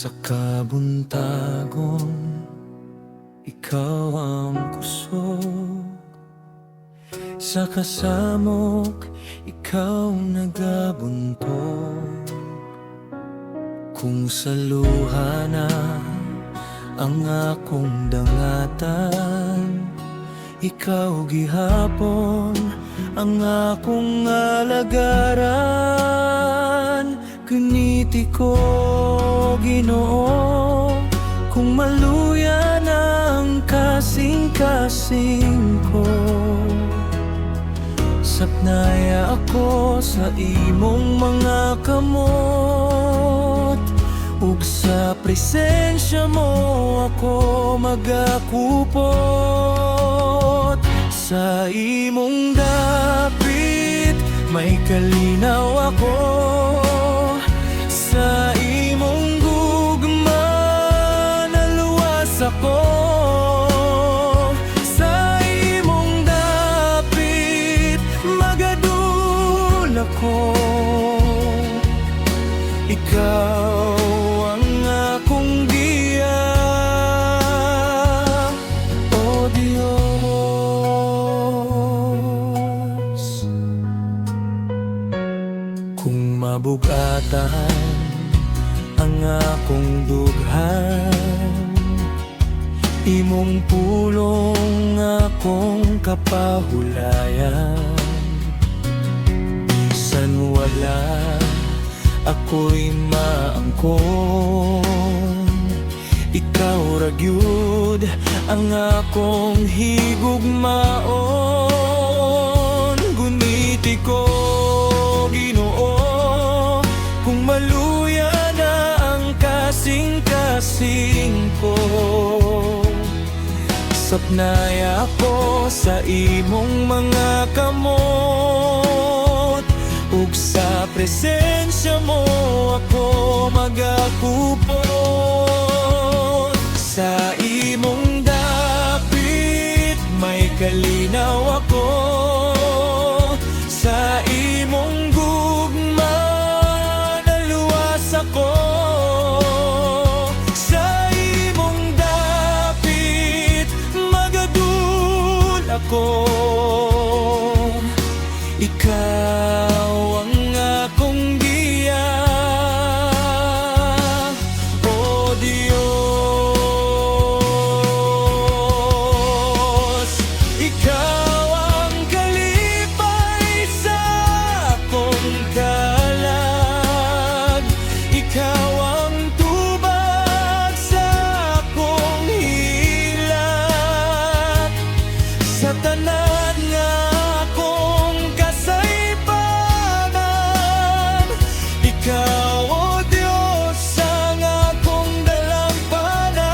Sa kabuntagon, ikaw ang kusog. Sa kasamok, ikaw nagabuntog. Kung sa luha na ang akong dangatan, ikaw gihapon ang akong alagaran. Kuniti ko, Ginoo, kung maluya na ang kasing-kasing ko. Sapnaya ako sa imong mga kamot, ug sa presensya mo ako magakupot. Sa imong dapit may kalinaw ako, sa imong gugma naluwas ako. Sa imong dapit magadul ako. Ikaw ang akong giya, O Diyos. Kung mabugatan ang akong dughan, imong pulong akong kapahulayan. Bisan wala ako'y maangkon, ikaw ra gyud ang akong higugmaon. Guniti ko, Ginoo, kung maluya na ang kasing-kasing ko. Sapnaya ako sa imong mga kamot, ug sa presensya mo ako magakupot. Sa imong dapit may kalinaw ako, sa imong gugma naluwas ako. Sa imong dapit magadul ako. Ikaw ang akong giya, O Diyos. Ikaw ang kalipay sa akong kalag, ikaw ang tubag sa akong hilak. Sa tanan nga akong kasaypanan, ikaw, O Diyos, ang akong dalampanan.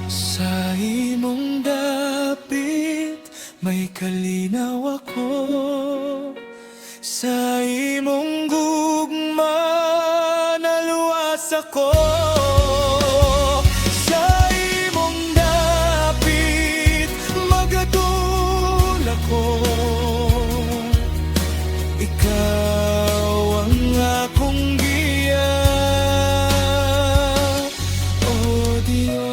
Sa imong dapit may kalinaw ako, sa imong gugma naluwas ako. Sa imong dapit magadul ako. Ikaw ang akong giya, O Diyos.